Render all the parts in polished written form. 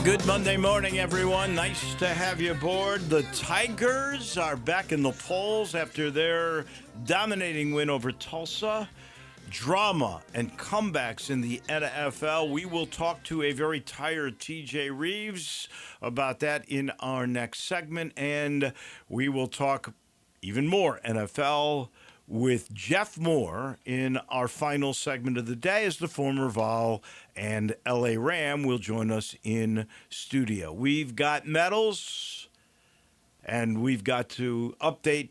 Good Monday morning, everyone. Nice to have you aboard. The Tigers are back in the polls after their dominating win over Tulsa. Drama and comebacks in the NFL. We will talk to a very tired TJ Reeves about that in our next segment, and we will talk even more NFL with Jeff Moore in our final segment of the day as the former Vol and LA Ram will join us in studio. We've got medals, and we've got to update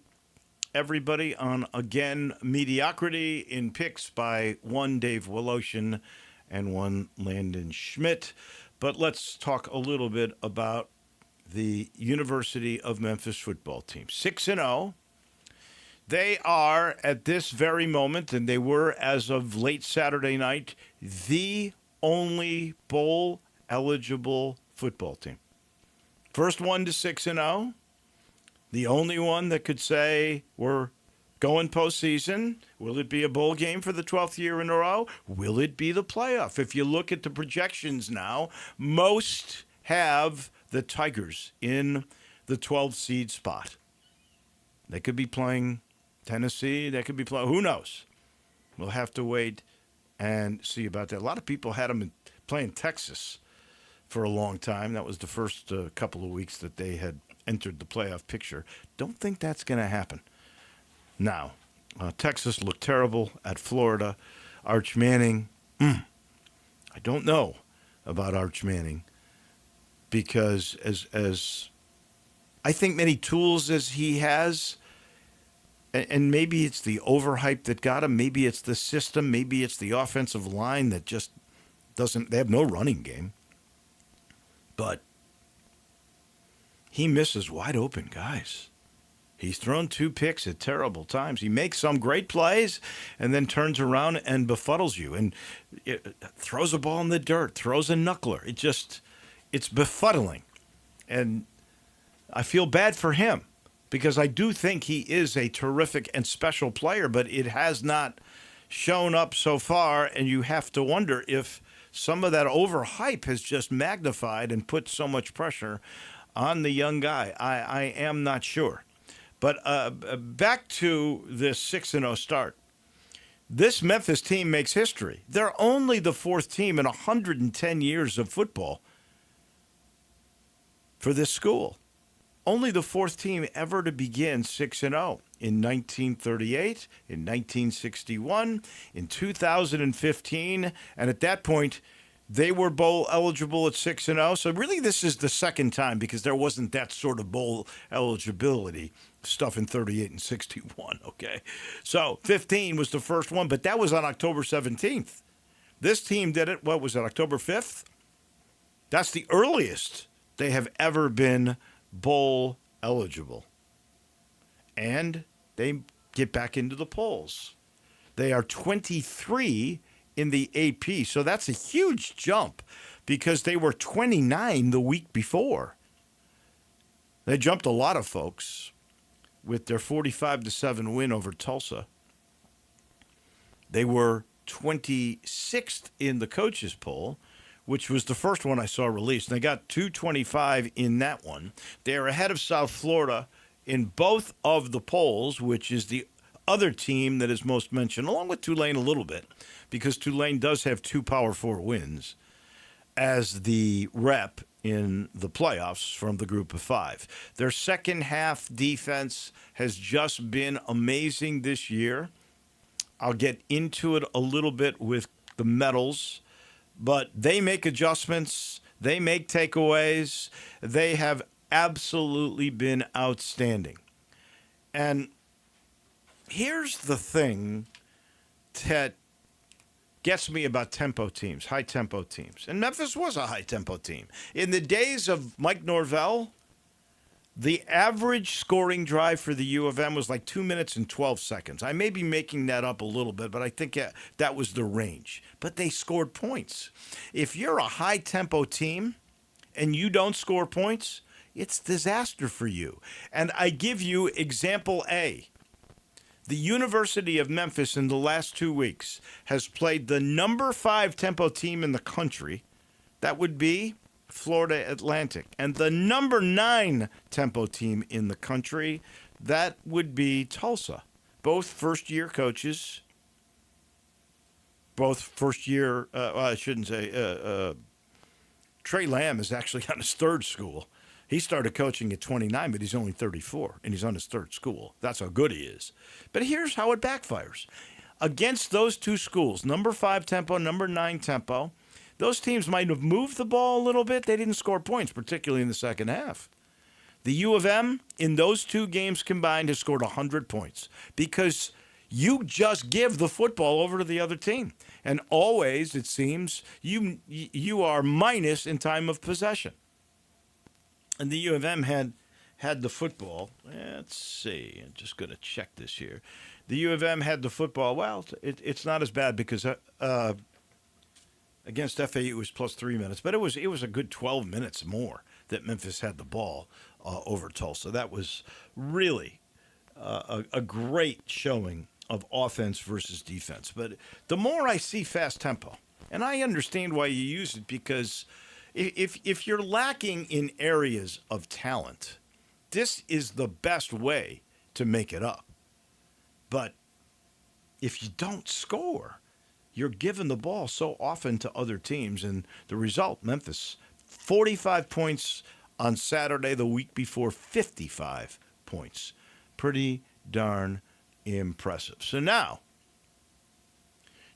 everybody on, again, mediocrity in picks by one Dave Woloshin and one Landon Schmidt. But let's talk a little bit about the University of Memphis football team. 6-0. They are, at this very moment, and they were as of late Saturday night, the only bowl-eligible football team. First one to 6-0. The only one that could say we're going postseason. Will it be a bowl game for the 12th year in a row? Will it be the playoff? If you look at the projections now, most have the Tigers in the 12th seed spot. They could be playing Tennessee. They could be playing, who knows? We'll have to wait and see about that. A lot of people had them playing Texas for a long time. That was the first couple of weeks that they had entered the playoff picture. Don't think that's going to happen. Now, Texas looked terrible at Florida. Arch Manning, I don't know about Arch Manning because as I think many tools as he has, and maybe it's the overhype that got him, maybe it's the system, maybe it's the offensive line that just doesn't, they have no running game. But he misses wide open guys. He's thrown 2 picks at terrible times. He makes some great plays and then turns around and befuddles you and throws a ball in the dirt, throws a knuckler. It's befuddling. And I feel bad for him because I do think he is a terrific and special player, but it has not shown up so far, and you have to wonder if some of that overhype has just magnified and put so much pressure on the young guy. I am not sure. But back to this 6-0 start. This Memphis team makes history. They're only the 4th team in 110 years of football for this school. Only the 4th team ever to begin 6-0 in 1938, in 1961, in 2015, and at that point, they were bowl eligible at 6-0. So really this is the second time because there wasn't that sort of bowl eligibility stuff in 38 and 61, okay? So 15 was the first one, but that was on October 17th. This team did it, what was it, October 5th? That's the earliest they have ever been bowl eligible. And they get back into the polls. They are 23 in the AP, so that's a huge jump because they were 29 the week before. They jumped a lot of folks with their 45-7 win over Tulsa. They were 26th in the coaches poll, which was the first one I saw released. And they got 225 in that one. They're ahead of South Florida in both of the polls, which is the other team that is most mentioned, along with Tulane a little bit, because Tulane does have 2 Power 4 wins as the rep in the playoffs from the group of 5. Their second half defense has just been amazing this year. I'll get into it a little bit with the medals, but they make adjustments. They make takeaways. They have absolutely been outstanding. And here's the thing that gets me about tempo teams, high-tempo teams. And Memphis was a high-tempo team. In the days of Mike Norvell, the average scoring drive for the U of M was like 2 minutes and 12 seconds. I may be making that up a little bit, but I think that was the range. But they scored points. If you're a high-tempo team and you don't score points, it's disaster for you. And I give you example A. The University of Memphis in the last 2 weeks has played the number 5 tempo team in the country. That would be Florida Atlantic. And the number 9 tempo team in the country, that would be Tulsa. Both first-year coaches, both first-year, I shouldn't say, Trey Lamb is actually on his third school. He started coaching at 29, but he's only 34, and he's on his third school. That's how good he is. But here's how it backfires. Against those two schools, number 5 tempo, number 9 tempo, those teams might have moved the ball a little bit. They didn't score points, particularly in the second half. The U of M, in those two games combined, has scored 100 points because you just give the football over to the other team. And always, it seems, you are minus in time of possession. And the U of M had the football. Let's see. I'm just going to check this here. The U of M had the football. Well, it's not as bad because against FAU it was plus 3 minutes, but it was a good 12 minutes more that Memphis had the ball over Tulsa. That was really a great showing of offense versus defense. But the more I see fast tempo, and I understand why you use it, because if you're lacking in areas of talent, this is the best way to make it up. But if you don't score, you're giving the ball so often to other teams. And the result, Memphis, 45 points on Saturday, the week before, 55 points. Pretty darn impressive. So now,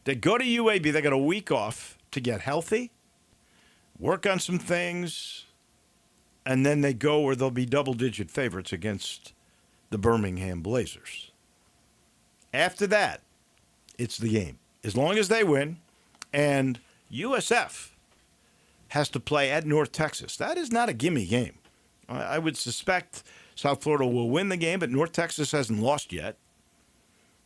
they go to UAB. They got a week off to get healthy, work on some things, and then they go where they'll be double-digit favorites against the Birmingham Blazers. After that, it's the game. As long as they win, and USF has to play at North Texas. That is not a gimme game. I would suspect South Florida will win the game, but North Texas hasn't lost yet.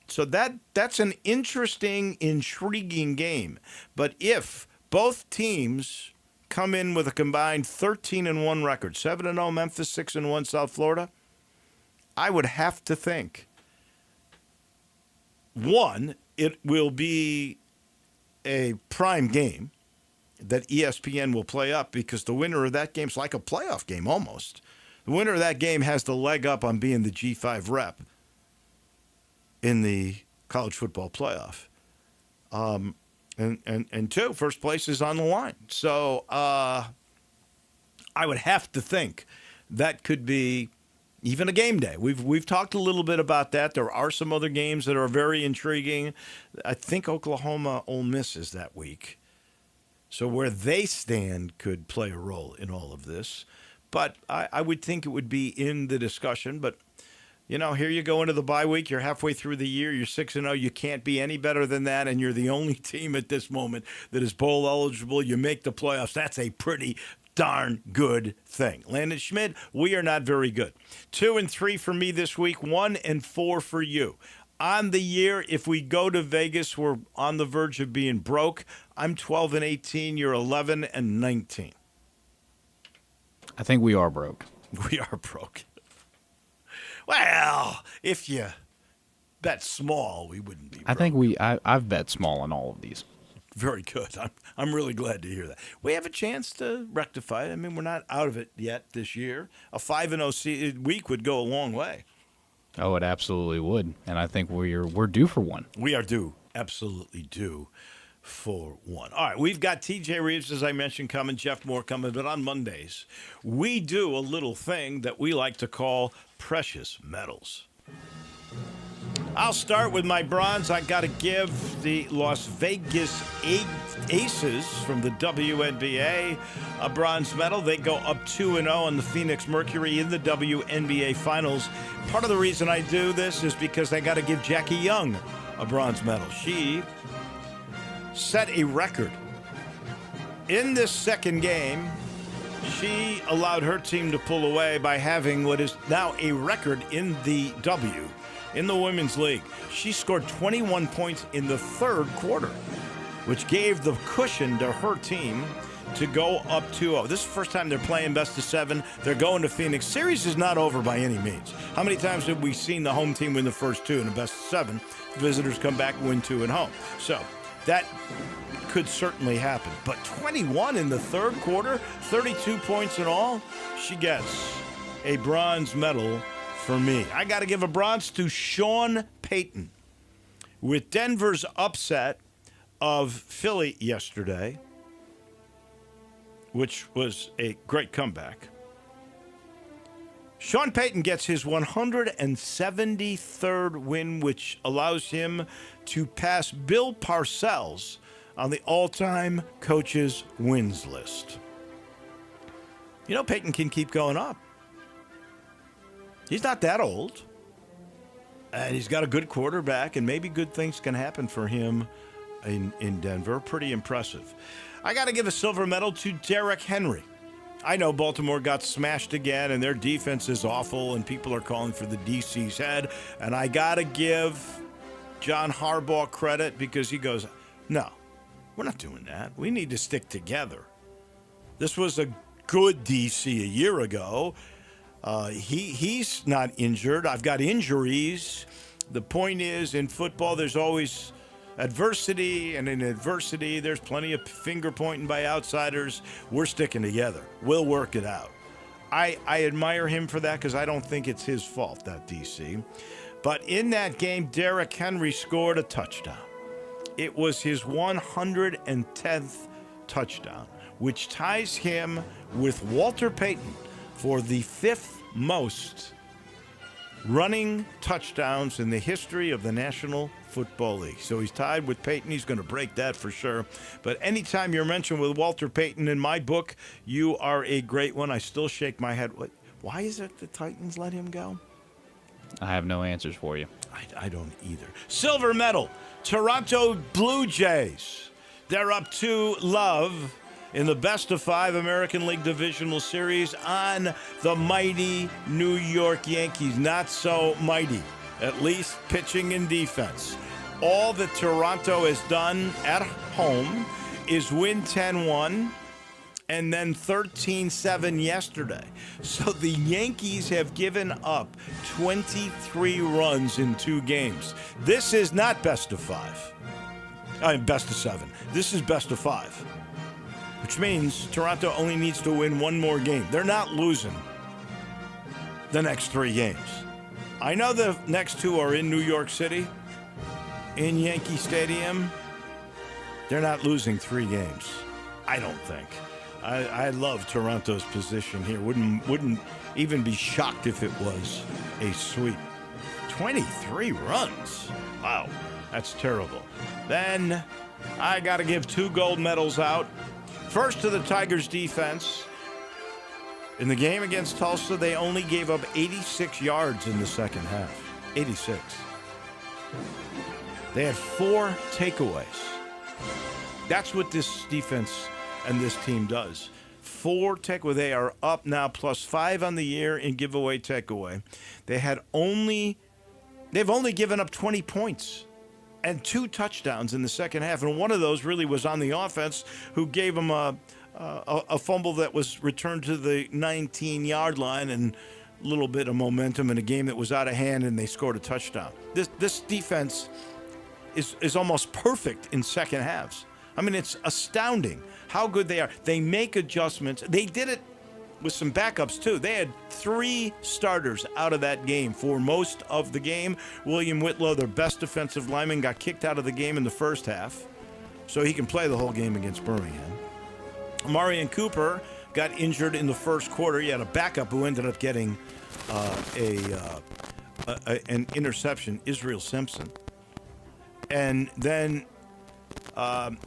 So that's an interesting, intriguing game. But if both teams come in with a combined 13-1 record, 7-0 Memphis, 6-1 South Florida, I would have to think, one, it will be a prime game that ESPN will play up because the winner of that game is like a playoff game almost. The winner of that game has the leg up on being the G5 rep in the college football playoff. And two, first place is on the line. So I would have to think that could be even a game day. We've talked a little bit about that. There are some other games that are very intriguing. I think Oklahoma Ole Miss is that week. So where they stand could play a role in all of this. But I would think it would be in the discussion. But, you know, here you go into the bye week. You're halfway through the year. You're 6-0. You can't be any better than that. And you're the only team at this moment that is bowl eligible. You make the playoffs. That's a pretty darn good thing. Landon Schmidt, we are not very good. 2-3 for me this week, 1-4 for you. On the year, if we go to Vegas, we're on the verge of being broke. I'm 12-18. You're 11-19. I think we are broke. We are broke. Well, if you bet small, we wouldn't be broke. I think I've bet small on all of these. Very good. I'm really glad to hear that. We have a chance to rectify it. I mean, we're not out of it yet this year. A 5-0 week would go a long way. Oh, it absolutely would. And I think we're due for one. We are due. Absolutely due for one. All right, we've got TJ Reeves, as I mentioned, coming, Jeff Moore coming, but on Mondays, we do a little thing that we like to call precious metals. I'll start with my bronze. I got to give the Las Vegas Aces from the WNBA a bronze medal. They go up 2-0 on the Phoenix Mercury in the WNBA Finals. Part of the reason I do this is because I got to give Jackie Young a bronze medal. She set a record. In this second game, she allowed her team to pull away by having what is now a record in the in the Women's League. She scored 21 points in the third quarter, which gave the cushion to her team to go up 2-0. This is the first time they're playing best of 7. They're going to Phoenix. Series is not over by any means. How many times have we seen the home team win the first 2 in the best of 7? Visitors come back and win 2 at home. So that could certainly happen. But 21 in the third quarter, 32 points in all, she gets a bronze medal for me. I got to give a bronze to Sean Payton. With Denver's upset of Philly yesterday, which was a great comeback, Sean Payton gets his 173rd win, which allows him to pass Bill Parcells on the all-time coaches wins list. You know, Payton can keep going up. He's not that old. And he's got a good quarterback, and maybe good things can happen for him in Denver. Pretty impressive. I got to give a silver medal to Derrick Henry. I know Baltimore got smashed again, and their defense is awful, and people are calling for the DC's head. And I got to give John Harbaugh credit because he goes, no, we're not doing that. We need to stick together. This was a good DC a year ago. He's not injured. I've got injuries. The point is, in football, there's always adversity, and in adversity, there's plenty of finger pointing by outsiders. We're sticking together. We'll work it out. I admire him for that because I don't think it's his fault, that DC. But in that game, Derrick Henry scored a touchdown. It was his 110th touchdown, which ties him with Walter Payton for the 5th most running touchdowns in the history of the National Football League. So he's tied with Payton. He's going to break that for sure. But anytime you're mentioned with Walter Payton in my book, you are a great one. I still shake my head. Why is it the Titans let him go? I have no answers for you. I don't either. Silver medal, Toronto Blue Jays. They're up 2-0 in the best-of-5 American League Divisional Series on the mighty New York Yankees. Not so mighty, at least pitching and defense. All that Toronto has done at home is win 10-1 and then 13-7 yesterday. So the Yankees have given up 23 runs in 2 games. This is not best-of-5. Best-of-7. This is best-of-5. Which means Toronto only needs to win 1 more game. They're not losing the next 3 games. I know the next 2 are in New York City, in Yankee Stadium. They're not losing 3 games, I don't think. I love Toronto's position here. Wouldn't even be shocked if it was a sweep. 23 runs. Wow, that's terrible. Then I got to give 2 gold medals out. First to the Tigers defense. In the game against Tulsa, they only gave up 86 yards in the second half. 86. They had 4 takeaways. That's what this defense and this team does. 4 takeaways. They are up now +5 on the year in giveaway takeaway. They've only given up 20 points. And 2 touchdowns in the second half. And one of those really was on the offense, who gave them a fumble that was returned to the 19-yard line and a little bit of momentum in a game that was out of hand, and they scored a touchdown. This defense is almost perfect in second halves. I mean, it's astounding how good they are. They make adjustments. They did it with some backups, too. They had 3 starters out of that game for most of the game. William Whitlow, their best defensive lineman, got kicked out of the game in the first half, so he can play the whole game against Birmingham. Marion Cooper got injured in the first quarter. He had a backup who ended up getting an interception, Israel Simpson. And then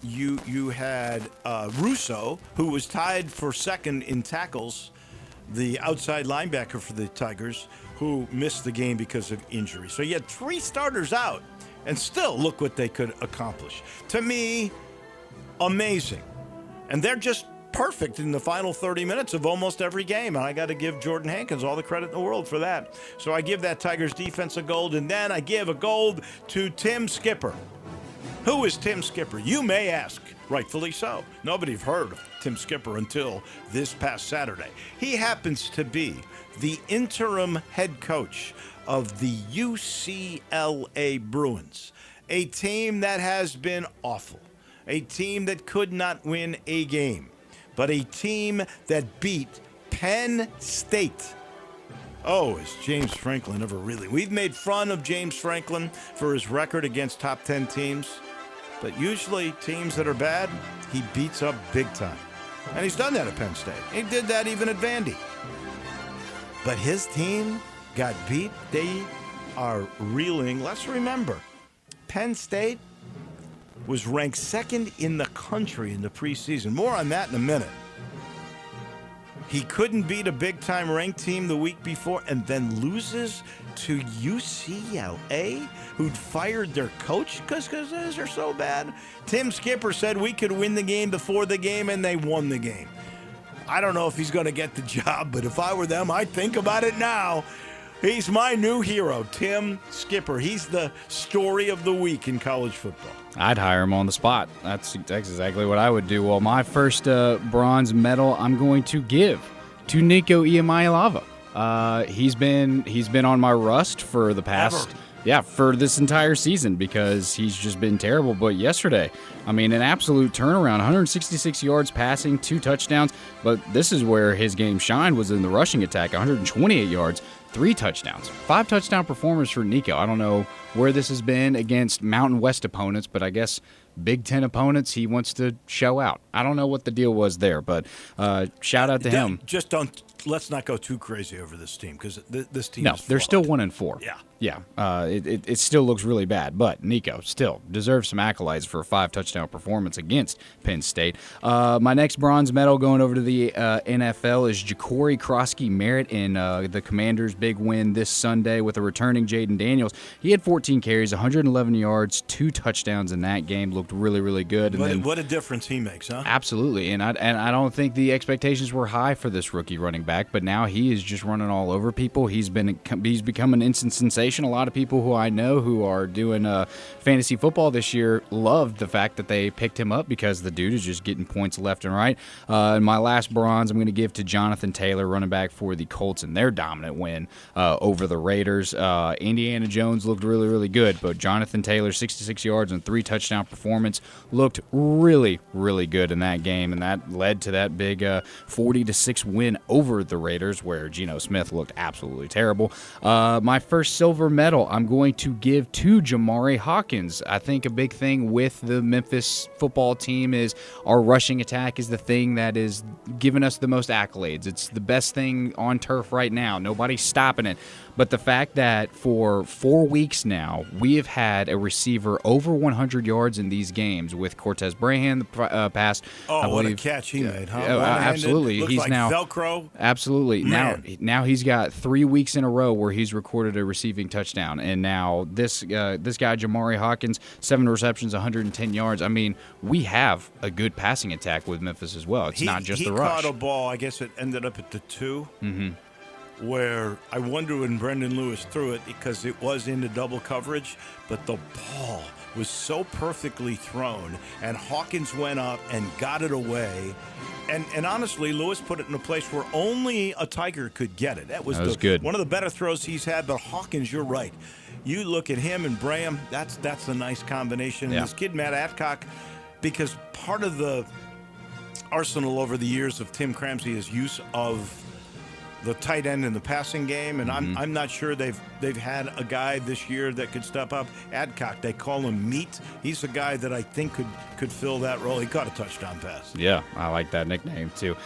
you had Russo, who was tied for second in tackles, the outside linebacker for the Tigers, who missed the game because of injury. So you had 3 starters out, and still look what they could accomplish. To me, amazing. And they're just perfect in the final 30 minutes of almost every game. And I got to give Jordan Hankins all the credit in the world for that. So I give that Tigers defense a gold, and then I give a gold to Tim Skipper. Who is Tim Skipper? You may ask. Rightfully so. Nobody have heard of Tim Skipper until this past Saturday. He happens to be the interim head coach of the UCLA Bruins, a team that has been awful. a team that could not win a game, but a team that beat Penn State. Oh, is James Franklin ever really? We've made fun of James Franklin for his record against top 10 teams, but usually teams that are bad, he beats up big time. And he's done that at Penn State. He did that even at Vandy. But his team got beat. They are reeling. Let's remember, Penn State was ranked second in the country in the preseason. More on that in a minute. He couldn't beat a big-time ranked team the week before and then loses to UCLA, who'd fired their coach because they're so bad. Tim Skipper said we could win the game before the game, and they won the game. I don't know if he's going to get the job, but if I were them, I'd think about it now. He's my new hero, Tim Skipper. He's the story of the week in college football. I'd hire him on the spot. That's exactly what I would do. Well, my first bronze medal I'm going to give to Nico Iamaleava. He's been on my rust for the past for this entire season because he's just been terrible. But yesterday, I mean, an absolute turnaround, 166 yards passing, 2 touchdowns. But this is where his game shined, was in the rushing attack, 128 yards. 3 touchdowns. 5 touchdown performers for Nico. I don't know where this has been against Mountain West opponents, but I guess Big Ten opponents, he wants to show out. I don't know what the deal was there, but shout out to him. Just let's not go too crazy over this team because this team is they're still 1-4. Yeah. It still looks really bad, but Nico still deserves some accolades for a 5 touchdown performance against Penn State. My next bronze medal going over to the NFL is Ja'Cory Krosky-Merritt in the Commanders' big win this Sunday with a returning Jaden Daniels. He had 14 carries, 111 yards, 2 touchdowns in that game. Looked really, really good. And what a differome he makes, huh? Absolutely, and I don't think the expectations were high for this rookie running back, but now he is just running all over people. He's become an instant sensation. A lot of people who I know who are doing fantasy football this year loved the fact that they picked him up because the dude is just getting points left and right. And my last bronze I'm going to give to Jonathan Taylor, running back for the Colts, in their dominant win over the Raiders. Indiana Jones looked really, really good, but Jonathan Taylor, 66 yards and 3 touchdown performance, looked really, really good in that game, and that led to that big 40-6 win over the Raiders, where Geno Smith looked absolutely terrible. My first silver medal I'm going to give to Jamari Hawkins. I think a big thing with the Memphis football team is our rushing attack is the thing that is giving us the most accolades. It's the best thing on turf right now. Nobody's stopping it. But the fact that for 4 weeks now, we have had a receiver over 100 yards in these games with Cortez Brahan the past. Oh, what a catch he made, huh? Absolutely. Looks He's like now Velcro. Absolutely. Man. Now he's got 3 weeks in a row where he's recorded a receiving touchdown. And now this guy, Jamari Hawkins, 7 receptions, 110 yards. I mean, we have a good passing attack with Memphis as well. It's not just the rush. He caught a ball, I guess it ended up at the 2. Mm-hmm. Where I wonder when Brendan Lewis threw it because it was into double coverage, but the ball was so perfectly thrown, and Hawkins went up and got it away. And honestly, Lewis put it in a place where only a Tiger could get it. That was good. One of the better throws he's had, but Hawkins, you're right. You look at him and Braham, that's a nice combination. Yeah. And this kid, Matt Adcock, because part of the arsenal over the years of Tim Cramsey is use of the tight end in the passing game, and I'm not sure they've had a guy this year that could step up. Adcock, they call him Meat. He's a guy that I think could fill that role. He caught a touchdown pass. Yeah, I like that nickname too.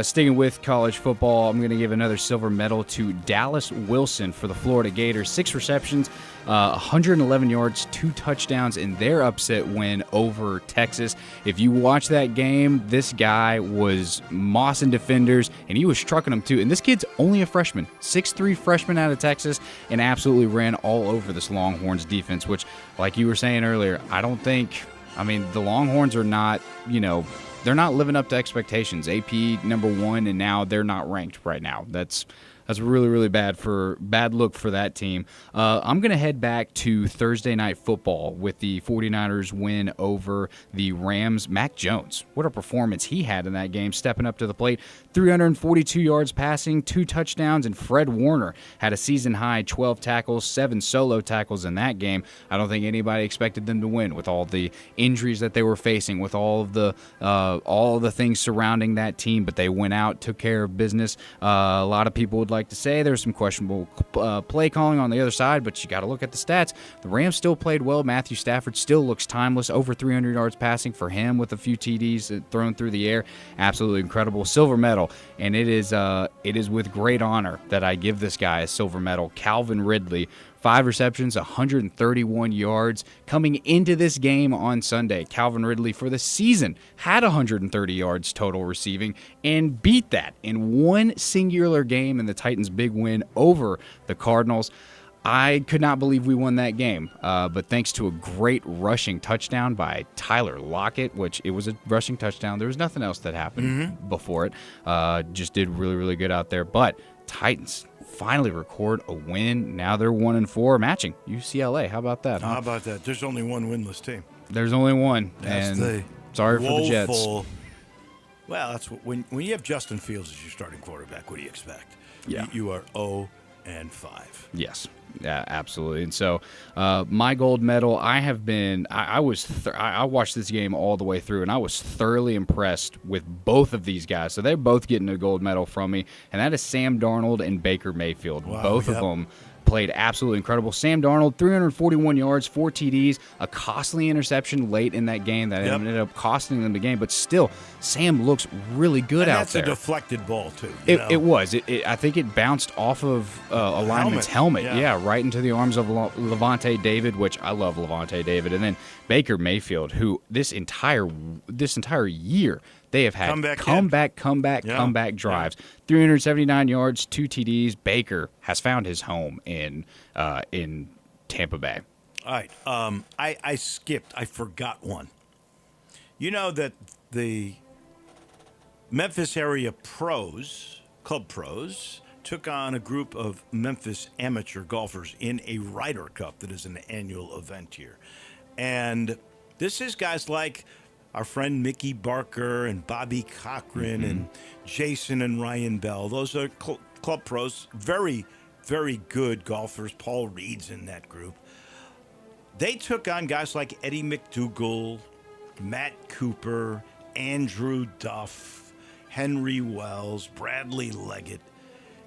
Sticking with college football, I'm going to give another silver medal to Dallas Wilson for the Florida Gators. 6 receptions, 111 yards, 2 touchdowns in their upset win over Texas. If you watch that game, this guy was mossing defenders, and he was trucking them too. And this kid's only a freshman, 6'3" freshman out of Texas, and absolutely ran all over this Longhorns defense, which, like you were saying earlier, the Longhorns are not, they're not living up to expectations. AP number 1, and now they're not ranked right now. That's That's really, really bad look for that team. I'm going to head back to Thursday Night Football with the 49ers win over the Rams. Mac Jones, what a performance he had in that game, stepping up to the plate. 342 yards passing, 2 touchdowns, and Fred Warner had a season-high 12 tackles, 7 solo tackles in that game. I don't think anybody expected them to win with all the injuries that they were facing, with all of the things surrounding that team, but they went out, took care of business. A lot of people would like to say there's some questionable play calling on the other side, but you got to look at the stats. The Rams still played well. Matthew Stafford still looks timeless, over 300 yards passing for him with a few TDs thrown through the air. Absolutely incredible. Silver medal, and it is with great honor that I give this guy a silver medal. Calvin Ridley, 5 receptions, 131 yards. Coming into this game on Sunday, Calvin Ridley for the season had 130 yards total receiving and beat that in one singular game in the Titans' big win over the Cardinals. I could not believe we won that game, but thanks to a great rushing touchdown by Tyler Lockett, which it was a rushing touchdown. There was nothing else that happened before it. Just did really, really good out there. But Titans finally record a win. Now they're 1-4, matching UCLA. How about that? Huh? How about that? There's only one winless team. There's only one. That's and sorry for the Jets. Well, that's when you have Justin Fields as your starting quarterback. What do you expect? Yeah, you are 0-5. Yes. Yeah, absolutely. And so my gold medal, I watched this game all the way through, and I was thoroughly impressed with both of these guys. So they're both getting a gold medal from me, and that is Sam Darnold and Baker Mayfield. Wow, both of them played absolutely incredible. Sam Darnold, 341 yards, 4 TDs, a costly interception late in that game that ended up costing them the game. But still, Sam looks really good out there. That's a deflected ball, too. It was. I think it bounced off of a lineman's helmet. Yeah, right into the arms of Levante David, which I love Levante David. And then Baker Mayfield, who this entire year, they have had comeback drives. 379 yards, 2 TDs. Baker has found his home in Tampa Bay. All right. I skipped. I forgot one. You know that the Memphis area club pros, took on a group of Memphis amateur golfers in a Ryder Cup that is an annual event here. And this is guys like our friend Mickey Barker and Bobby Cochran and Jason and Ryan Bell. Those are club pros, very, very good golfers. Paul Reed's in that group. They took on guys like Eddie McDougal, Matt Cooper, Andrew Duff, Henry Wells, Bradley Leggett.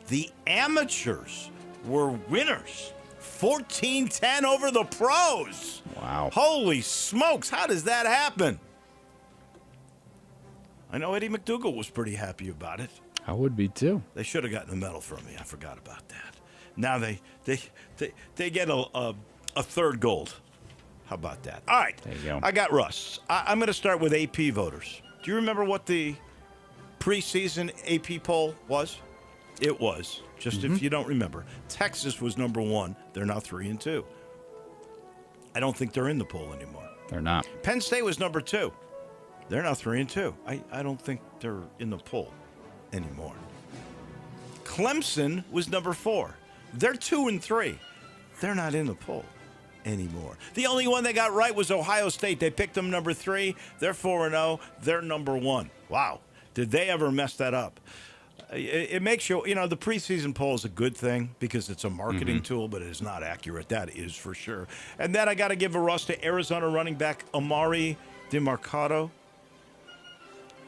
The amateurs were winners. 14-10 over the pros. Wow. Holy smokes, how does that happen? I know Eddie McDougal was pretty happy about it. I would be too. They should have gotten a medal from me. I forgot about that. Now they get a third gold. How about that? All right. There you go. I got Russ. I'm going to start with AP voters. Do you remember what the preseason AP poll was? It was, just if you don't remember, Texas was number 1. They're now 3-2. I don't think they're in the poll anymore. They're not. Penn State was number 2. They're now 3-2. I don't think they're in the poll anymore. Clemson was number 4. They're 2-3. They're not in the poll anymore. The only one they got right was Ohio State. They picked them number 3. They're 4-0. They're number 1. Wow. Did they ever mess that up? It makes you, the preseason poll is a good thing because it's a marketing tool, but it is not accurate. That is for sure. And then I got to give a Russ to Arizona running back Amari DeMarcado.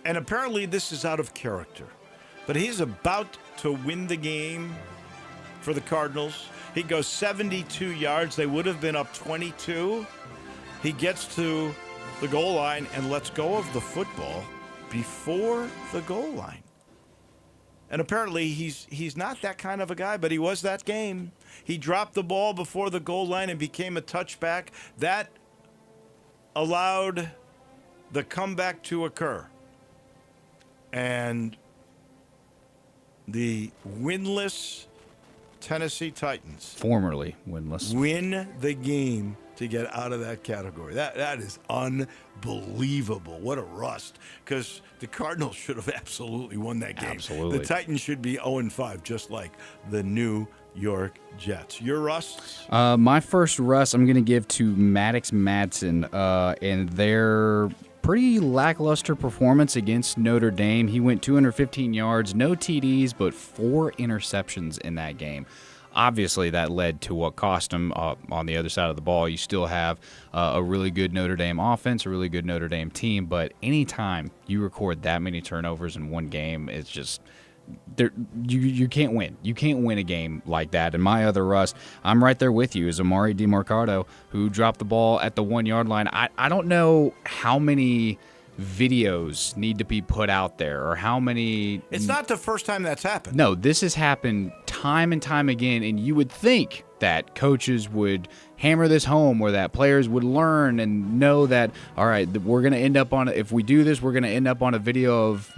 And apparently this is out of character. But he's about to win the game for the Cardinals. He goes 72 yards. They would have been up 22. He gets to the goal line and lets go of the football before the goal line. And apparently he's not that kind of a guy, but he was that game. He dropped the ball before the goal line and became a touchback. That allowed the comeback to occur. And the winless Tennessee Titans Formerly winless. win the game to get out of that category. That is unbelievable. What a rust. Because the Cardinals should have absolutely won that game. Absolutely. The Titans should be 0-5, just like the New York Jets. Your rusts? My first rust I'm going to give to Maddox Madsen and their pretty lackluster performance against Notre Dame. He went 215 yards, no TDs, but 4 interceptions in that game. Obviously, that led to what cost him on the other side of the ball. You still have a really good Notre Dame offense, a really good Notre Dame team, but anytime you record that many turnovers in one game, it's just you can't win. You can't win a game like that. And my other rust, I'm right there with you, is Amari DeMarcado, who dropped the ball at the 1-yard line. I don't know how many videos need to be put out there or how many. It's not the first time that's happened. No, this has happened time and time again, and you would think that coaches would hammer this home or that players would learn and know that, all right, we're going to end up on, if we do this, we're going to end up on a video of,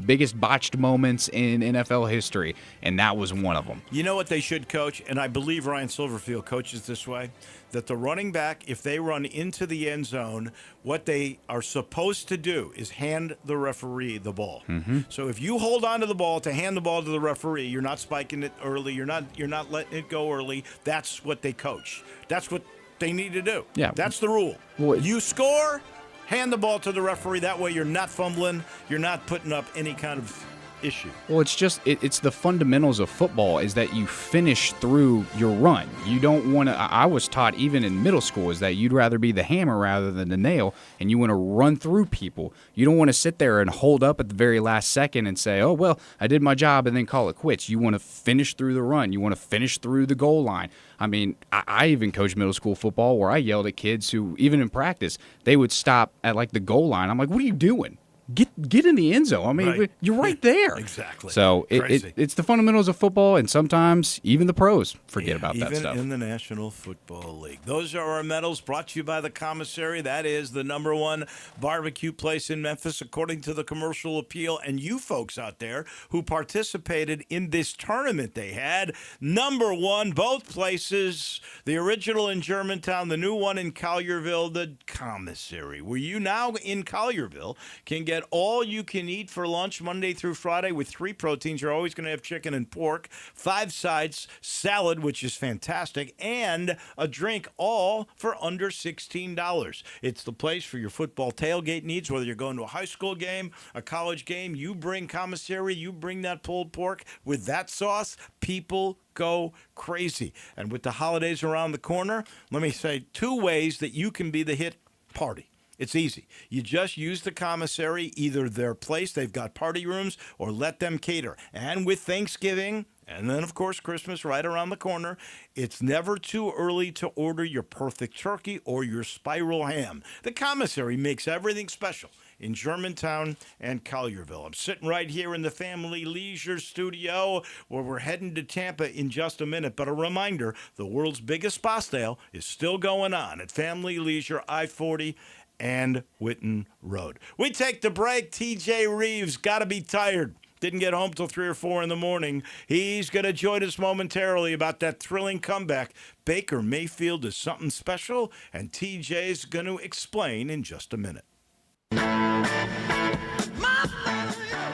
biggest botched moments in NFL history, and that was one of them. You know what they should coach, and I believe Ryan Silverfield coaches this way, that the running back, if they run into the end zone, what they are supposed to do is hand the referee the ball. Mm-hmm. So if you hold on to the ball to hand the ball to the referee, you're not spiking it early, you're not letting it go early. That's what they coach. That's what they need to do. Yeah. That's the rule. Well, you score, hand the ball to the referee. That way you're not fumbling. You're not putting up any kind of issue. Well, it's just it's the fundamentals of football is that you finish through your run. You don't want to. I was taught even in middle school is that you'd rather be the hammer rather than the nail, and you want to run through people. You don't want to sit there and hold up at the very last second and say, "Oh well, I did my job," and then call it quits. You want to finish through the run. You want to finish through the goal line. I mean, I even coached middle school football where I yelled at kids who, even in practice, they would stop at like the goal line. I'm like, "What are you doing? Get in the end zone. I mean, right. You're right there." Exactly. So it's the fundamentals of football, and sometimes even the pros forget about that stuff. Even in the National Football League. Those are our medals brought to you by the Commissary. That is the #1 barbecue place in Memphis, according to the Commercial Appeal. And you folks out there who participated in this tournament they had, #1, both places, the original in Germantown, the new one in Collierville, the Commissary, where you now in Collierville can get all you can eat for lunch Monday through Friday with 3 proteins. You're always going to have chicken and pork, 5 sides, salad, which is fantastic, and a drink, all for under $16. It's the place for your football tailgate needs, whether you're going to a high school game, a college game. You bring Commissary, you bring that pulled pork with that sauce, people go crazy. And with the holidays around the corner, let me say 2 ways that you can be the hit party. It's easy. You just use the Commissary, either their place, they've got party rooms, or let them cater. And with Thanksgiving, and then, of course, Christmas right around the corner, it's never too early to order your perfect turkey or your spiral ham. The Commissary makes everything special in Germantown and Collierville. I'm sitting right here in the Family Leisure Studio where we're heading to Tampa in just a minute. But a reminder, the world's biggest spa sale is still going on at Family Leisure, I-40 and Whitten Road. We take the break. TJ Reeves, got to be tired. Didn't get home till 3 or 4 in the morning. He's going to join us momentarily about that thrilling comeback. Baker Mayfield is something special, and TJ's going to explain in just a minute.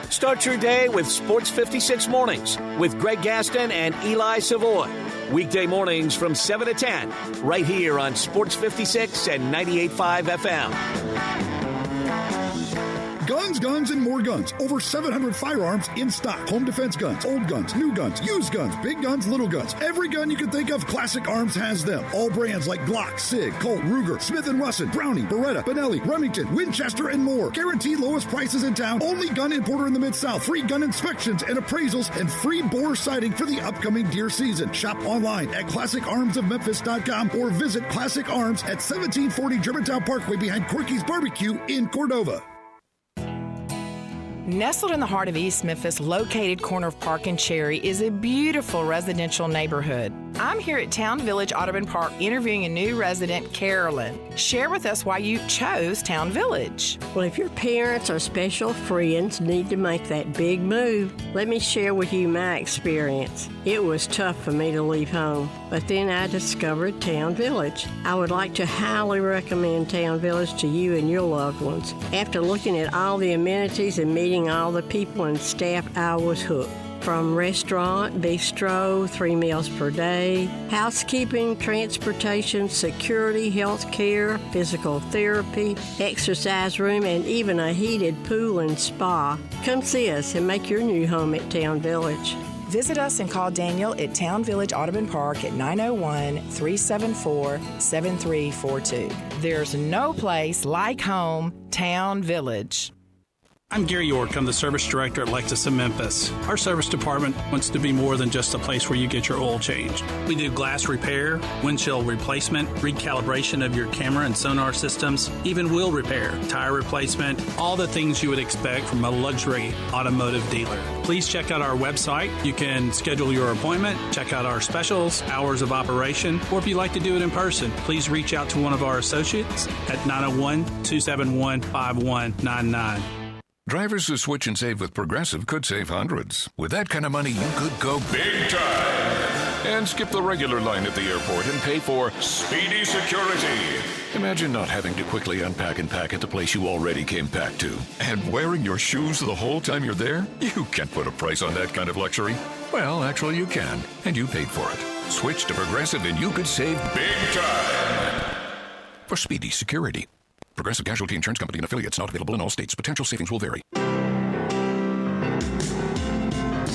Start your day with Sports 56 Mornings with Greg Gaston and Eli Savoy. Weekday mornings from 7 to 10, right here on Sports 56 and 98.5 FM. Guns, guns, and more guns. Over 700 firearms in stock. Home defense guns, old guns, new guns, used guns, big guns, little guns. Every gun you can think of, Classic Arms has them. All brands like Glock, Sig, Colt, Ruger, Smith & Wesson, Browning, Beretta, Benelli, Remington, Winchester, and more. Guaranteed lowest prices in town. Only gun importer in the Mid-South. Free gun inspections and appraisals and free bore sighting for the upcoming deer season. Shop online at ClassicArmsOfMemphis.com or visit Classic Arms at 1740 Germantown Parkway behind Corky's Barbecue in Cordova. Nestled in the heart of East Memphis, located corner of Park and Cherry, is a beautiful residential neighborhood. I'm here at Town Village Audubon Park interviewing a new resident, Carolyn. Share with us why you chose Town Village. Well, if your parents or special friends need to make that big move, let me share with you my experience. It was tough for me to leave home, but then I discovered Town Village. I would like to highly recommend Town Village to you and your loved ones. After looking at all the amenities and meeting all the people and staff, I was hooked. From restaurant, bistro, 3 meals per day, housekeeping, transportation, security, health care, physical therapy, exercise room, and even a heated pool and spa. Come see us and make your new home at Town Village. Visit us and call Daniel at Town Village Audubon Park at 901-374-7342. There's no place like home, Town Village. I'm Gary York. I'm the service director at Lexus of Memphis. Our service department wants to be more than just a place where you get your oil changed. We do glass repair, windshield replacement, recalibration of your camera and sonar systems, even wheel repair, tire replacement, all the things you would expect from a luxury automotive dealer. Please check out our website. You can schedule your appointment, check out our specials, hours of operation, or if you'd like to do it in person, please reach out to one of our associates at 901-271-5199. Drivers who switch and save with Progressive could save hundreds. With that kind of money, you could go big time and skip the regular line at the airport and pay for speedy security. Imagine not having to quickly unpack and pack at the place you already came packed to. And wearing your shoes the whole time you're there? You can't put a price on that kind of luxury. Well, actually you can, and you paid for it. Switch to Progressive and you could save big time for speedy security. Progressive Casualty Insurance Company and affiliates, not available in all states. Potential savings will vary.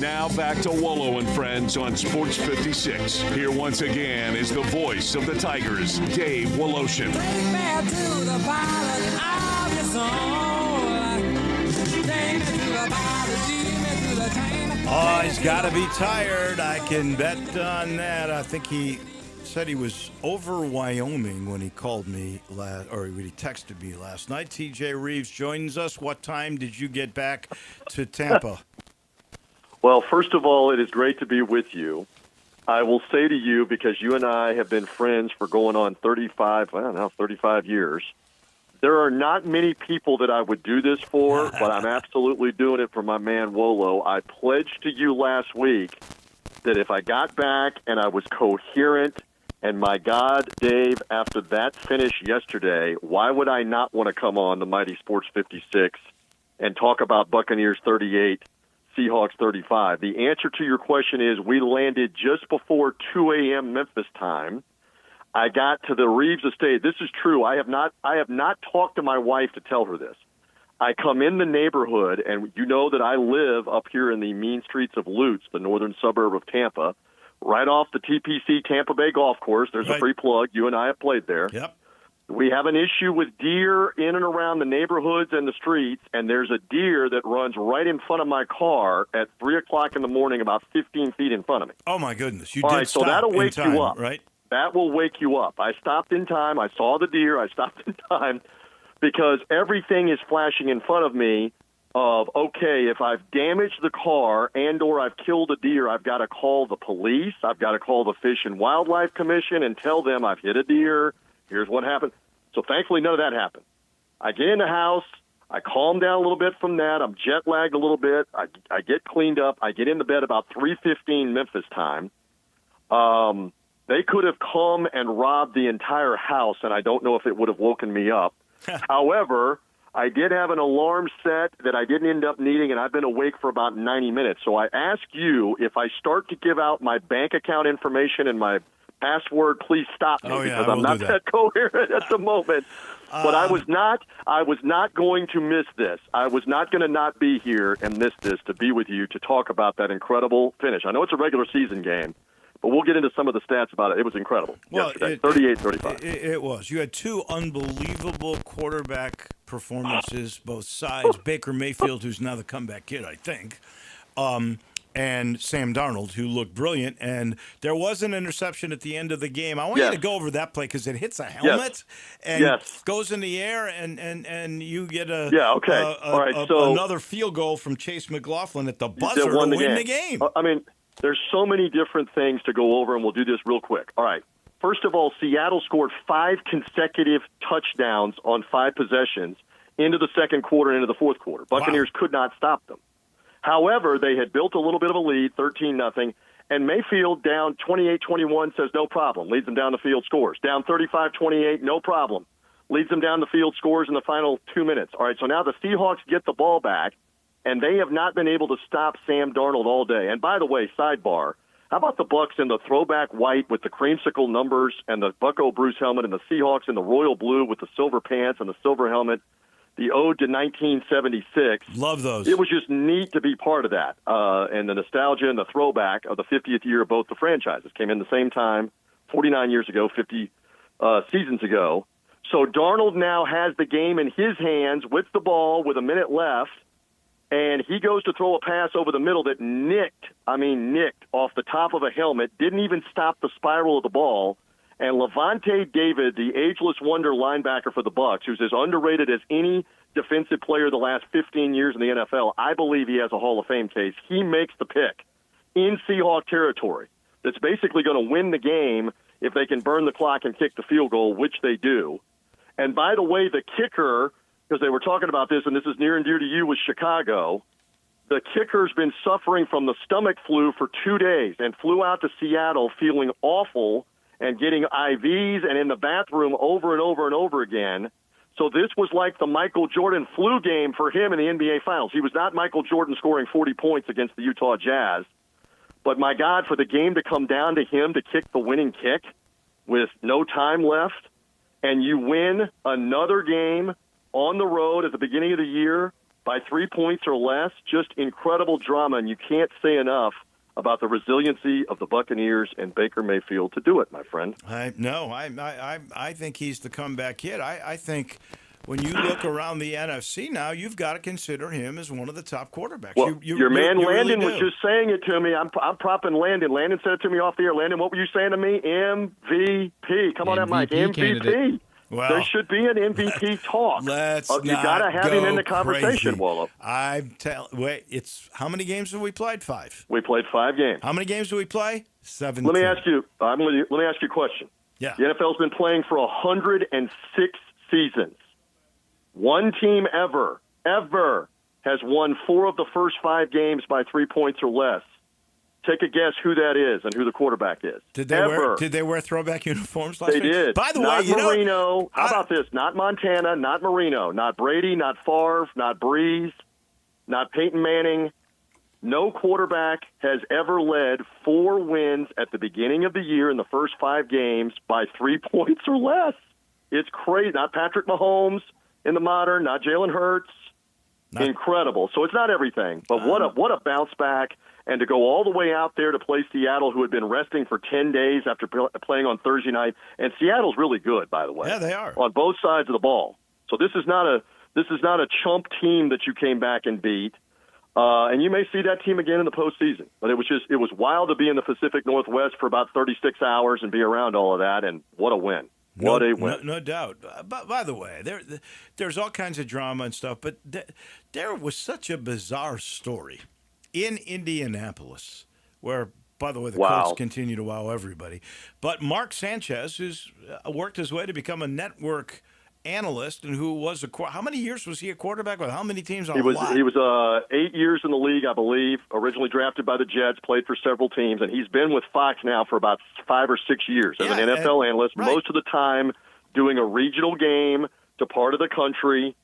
Now back to Wolo and Friends on Sports 56. Here once again is the voice of the Tigers, Dave Woloshin. Oh, he's got to be tired. I can bet on that. I think he said he was over Wyoming when he called me when he texted me last night. TJ Reeves joins us. What time did you get back to Tampa? Well, first of all, it is great to be with you. I will say to you, because you and I have been friends for going on 35 years, there are not many people that I would do this for, but I'm absolutely doing it for my man Wolo. I pledged to you last week that if I got back and I was coherent, and my God, Dave, after that finish yesterday, why would I not want to come on the Mighty Sports 56 and talk about Buccaneers 38, Seahawks 35? The answer to your question is we landed just before 2 a.m. Memphis time. I got to the Reeves estate. This is true. I have not talked to my wife to tell her this. I come in the neighborhood, and you know that I live up here in the mean streets of Lutz, the northern suburb of Tampa, right off the TPC Tampa Bay Golf Course. There's a free plug. You and I have played there. Yep. We have an issue with deer in and around the neighborhoods and the streets, and there's a deer that runs right in front of my car at 3 o'clock in the morning, about 15 feet in front of me. Oh, my goodness. You All did right, stop so that'll wake in time, you up. Right? That will wake you up. I stopped in time. I saw the deer. I stopped in time because everything is flashing in front of me of, okay, if I've damaged the car and or I've killed a deer, I've got to call the police. I've got to call the Fish and Wildlife Commission and tell them I've hit a deer. Here's what happened. So thankfully, none of that happened. I get in the house. I calm down a little bit from that. I'm jet lagged a little bit. I get cleaned up. I get into bed about 3:15 Memphis time. They could have come and robbed the entire house, and I don't know if it would have woken me up. However, I did have an alarm set that I didn't end up needing, and I've been awake for about 90 minutes. So I ask you, if I start to give out my bank account information and my password, please stop me because I'm not that coherent at the moment. But I was not going to miss this. I was not going to not be here and miss this to be with you to talk about that incredible finish. I know it's a regular season game, but we'll get into some of the stats about it. It was incredible yesterday, 38-35. It was. You had two unbelievable quarterback performances, both sides. Baker Mayfield, who's now the comeback kid, I think. and Sam Darnold, who looked brilliant. And there was an interception at the end of the game. I want you to go over that play because it hits a helmet and goes in the air, and you get another field goal from Chase McLaughlin at the buzzer to win the game. I mean, there's so many different things to go over, and we'll do this real quick. All right. First of all, Seattle scored 5 consecutive touchdowns on 5 possessions into the second quarter and into the fourth quarter. Buccaneers could not stop them. However, they had built a little bit of a lead, 13-0, and Mayfield down 28-21 says no problem, leads them down the field, scores. Down 35-28, no problem, leads them down the field, scores in the final 2 minutes. All right, so now the Seahawks get the ball back, and they have not been able to stop Sam Darnold all day. And by the way, sidebar, how about the Bucks in the throwback white with the creamsicle numbers and the Bucco Bruce helmet, and the Seahawks in the royal blue with the silver pants and the silver helmet? The ode to 1976. Love those. It was just neat to be part of that. And the nostalgia and the throwback of the 50th year of both the franchises came in the same time, 49 years ago, 50 seasons ago. So Darnold now has the game in his hands with the ball with a minute left, and he goes to throw a pass over the middle that nicked off the top of a helmet, didn't even stop the spiral of the ball. And Levante David, the ageless wonder linebacker for the Bucs, who's as underrated as any defensive player the last 15 years in the NFL, I believe he has a Hall of Fame case. He makes the pick in Seahawk territory that's basically going to win the game if they can burn the clock and kick the field goal, which they do. And by the way, the kicker, because they were talking about this, and this is near and dear to you, with Chicago, the kicker's been suffering from the stomach flu for 2 days and flew out to Seattle feeling awful and getting IVs and in the bathroom over and over and over again. So this was like the Michael Jordan flu game for him in the NBA Finals. He was not Michael Jordan scoring 40 points against the Utah Jazz. But, my God, for the game to come down to him to kick the winning kick with no time left, and you win another game on the road at the beginning of the year by 3 points or less, just incredible drama, and you can't say enough about the resiliency of the Buccaneers and Baker Mayfield to do it, my friend. I think he's the comeback kid. I think when you look around the NFC now, you've got to consider him as one of the top quarterbacks. Well, your man Landon really was just saying it to me. I'm propping Landon. Landon said it to me off the air. Landon, what were you saying to me? MVP. Come on, that mic. MVP. Candidate. Well, there should be an MVP talk. You got to have him in the conversation, Wolo. It's how many games have we played? 5. We played 5 games. How many games do we play? 7. Let me ask you. Let me ask you a question. Yeah. The NFL's been playing for 106 seasons. One team ever has won 4 of the first 5 games by 3 points or less. Take a guess who that is and who the quarterback is. Did they wear throwback uniforms last week? They did. By the not way, Marino. How about this? Not Montana, not Marino, not Brady, not Favre, not Breeze, not Peyton Manning. No quarterback has ever led 4 wins at the beginning of the year in the first 5 games by 3 points or less. It's crazy. Not Patrick Mahomes in the modern, not Jalen Hurts. Incredible. So it's not everything, but what a bounce back. And to go all the way out there to play Seattle, who had been resting for 10 days after playing on Thursday night. And Seattle's really good, by the way. Yeah, they are. On both sides of the ball. So this is not a chump team that you came back and beat. And you may see that team again in the postseason. But it was wild to be in the Pacific Northwest for about 36 hours and be around all of that. And what a win. What a win. No doubt. By the way, there's all kinds of drama and stuff, but there was such a bizarre story in Indianapolis where, by the way, the Colts continue to wow everybody. But Mark Sanchez, who's worked his way to become a network analyst and who was how many years was he a quarterback with? How many teams on He was 8 years in the league, I believe, originally drafted by the Jets, played for several teams, and he's been with Fox now for about 5 or 6 years as an NFL analyst, most of the time doing a regional game to part of the country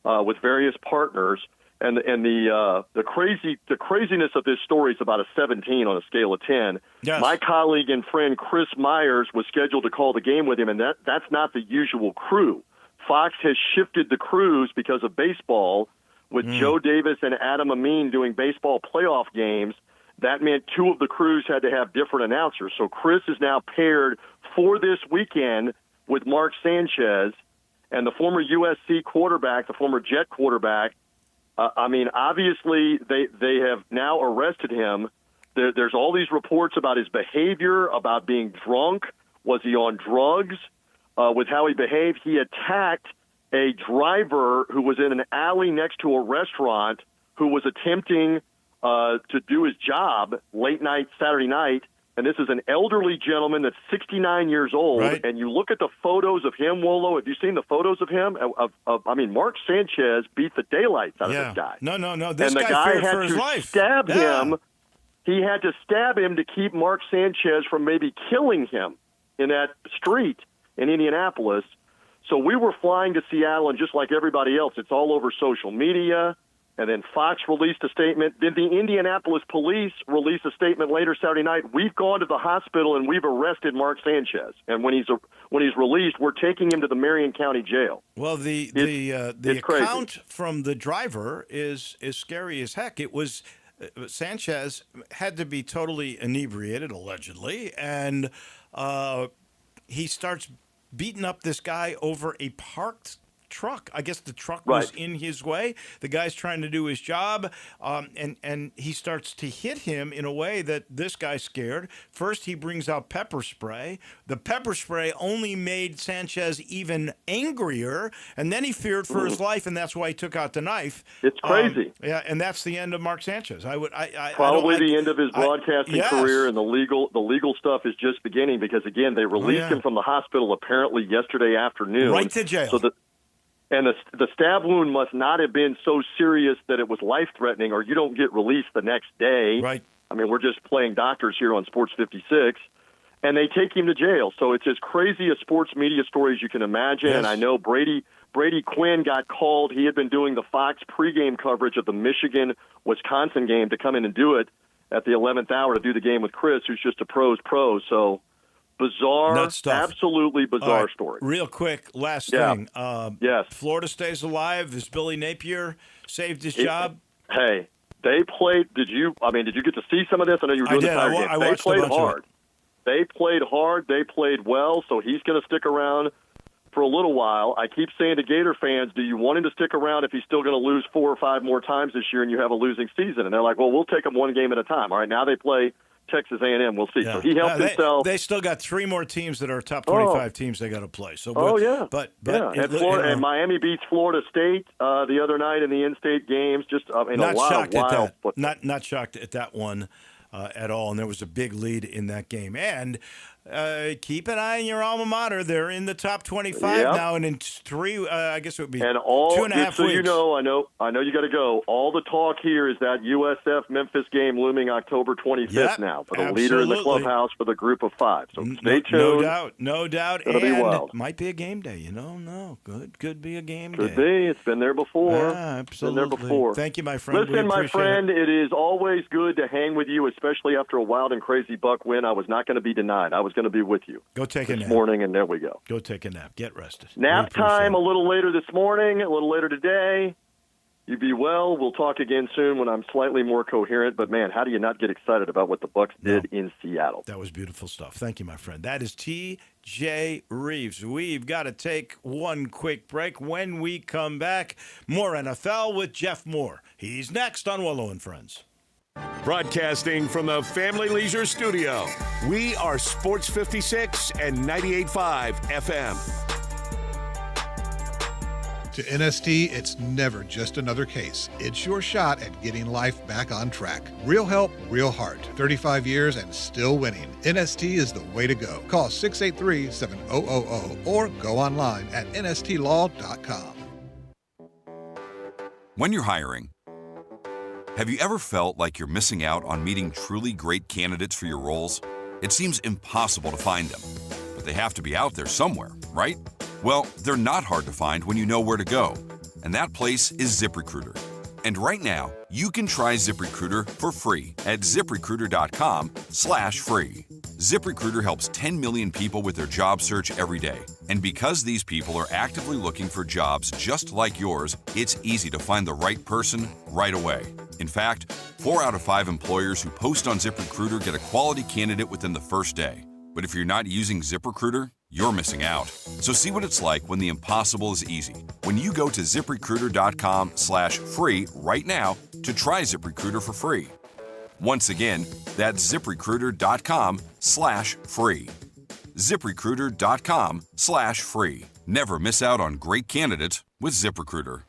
with various partners. And the craziness of this story is about a 17 on a scale of 10. Yes. My colleague and friend Chris Myers was scheduled to call the game with him, and that's not the usual crew. Fox has shifted the crews because of baseball, with Joe Davis and Adam Amin doing baseball playoff games. That meant 2 of the crews had to have different announcers. So Chris is now paired for this weekend with Mark Sanchez, and the former USC quarterback, the former Jet quarterback. Obviously they have now arrested him There's all these reports about his behavior, about being drunk. Was he on drugs? With how he behaved, he attacked a driver who was in an alley next to a restaurant who was attempting to do his job late night Saturday night. And this is an elderly gentleman that's 69 years old. Right. And you look at the photos of him, Wolo. Have you seen the photos of him? Mark Sanchez beat the daylights out of this guy. No. This and the guy feared had for his to life. stab Yeah. him. He had to stab him to keep Mark Sanchez from maybe killing him in that street in Indianapolis. So we were flying to Seattle, and just like everybody else, it's all over social media. And then Fox released a statement. Then the Indianapolis police released a statement later Saturday night. We've gone to the hospital and we've arrested Mark Sanchez. And when he's released, we're taking him to the Marion County Jail. Well, the it's account crazy. from the driver is scary as heck. It was Sanchez had to be totally inebriated, allegedly, and he starts beating up this guy over a parked truck. I guess the truck was in his way. The guy's trying to do his job, and he starts to hit him in a way that this guy's scared. First, he brings out pepper spray. The pepper spray only made Sanchez even angrier, and then he feared for his life, and that's why he took out the knife. It's crazy. Yeah, and that's the end of Mark Sanchez. Probably the end of his broadcasting career, and the legal stuff is just beginning because, again, they released him from the hospital apparently yesterday afternoon. Right to jail. And the stab wound must not have been so serious that it was life-threatening, or you don't get released the next day. Right. I mean, we're just playing doctors here on Sports 56, and they take him to jail. So it's as crazy a sports media story as you can imagine. Yes. And I know Brady Quinn got called. He had been doing the Fox pregame coverage of the Michigan-Wisconsin game to come in and do it at the 11th hour to do the game with Chris, who's just a pro's pro. So bizarre, absolutely bizarre story. Real quick, last thing. Yes. Florida stays alive. Has Billy Napier saved his job? Hey, they played. Did you get to see some of this? I know you were doing the Tiger game. They played hard. They played hard. They played well. So he's going to stick around for a little while. I keep saying to Gator fans, do you want him to stick around if he's still going to lose 4 or 5 more times this year and you have a losing season? And they're like, well, we'll take him one game at a time. All right, now they play Texas A&M. We'll see. Yeah. So he helped himself. They still got 3 more teams that are top 25 teams they got to play. So and Miami beats Florida State the other night in the in-state games. Just a lot of wild football. Not shocked at that one at all. And there was a big lead in that game. And keep an eye on your alma mater. They're in the top 25 now, and in 3, I guess it would be and all, 2.5 so weeks. I know you got to go. All the talk here is that USF Memphis game looming October 25th now for the leader in the clubhouse for the group of 5. So stay tuned. No doubt. It'll be wild. Might be a game day. No, could be a game day. Could be. It's been there before. Absolutely. Been there before. Thank you, my friend. Listen, my friend, it is always good to hang with you, especially after a wild and crazy Buck win. I was not going to be denied. I was going to be with you. Go take a nap. This morning, and there we go. Go take a nap. Get rested. Nap time a little later this morning, a little later today. You be well. We'll talk again soon when I'm slightly more coherent. But, man, how do you not get excited about what the Bucs did in Seattle? That was beautiful stuff. Thank you, my friend. That is T.J. Reeves. We've got to take one quick break. When we come back, more NFL with Jeff Moore. He's next on Wolo and Friends. Broadcasting from the Family Leisure Studio, we are Sports 56 and 98.5 FM. To NST, it's never just another case. It's your shot at getting life back on track. Real help, real heart. 35 years and still winning. NST is the way to go. Call 683-7000 or go online at nstlaw.com. When you're hiring, have you ever felt like you're missing out on meeting truly great candidates for your roles? It seems impossible to find them, but they have to be out there somewhere, right? Well, they're not hard to find when you know where to go, and that place is ZipRecruiter. And right now, you can try ZipRecruiter for free at ZipRecruiter.com/free. ZipRecruiter helps 10 million people with their job search every day. And because these people are actively looking for jobs just like yours, it's easy to find the right person right away. In fact, 4 out of 5 employers who post on ZipRecruiter get a quality candidate within the first day. But if you're not using ZipRecruiter, you're missing out. So see what it's like when the impossible is easy. When you go to ZipRecruiter.com/free right now to try ZipRecruiter for free. Once again, that's ZipRecruiter.com/free. ZipRecruiter.com/free. Never miss out on great candidates with ZipRecruiter.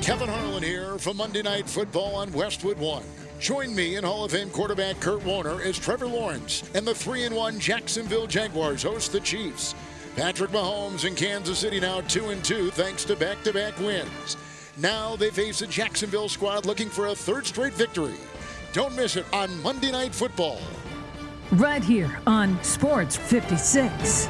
Kevin Harlan here from Monday Night Football on Westwood One. Join me and Hall of Fame quarterback Kurt Warner as Trevor Lawrence and the 3-1 Jacksonville Jaguars host the Chiefs. Patrick Mahomes in Kansas City now 2-2 thanks to back-to-back wins. Now they face a Jacksonville squad looking for a third straight victory. Don't miss it on Monday Night Football. Right here on Sports 56.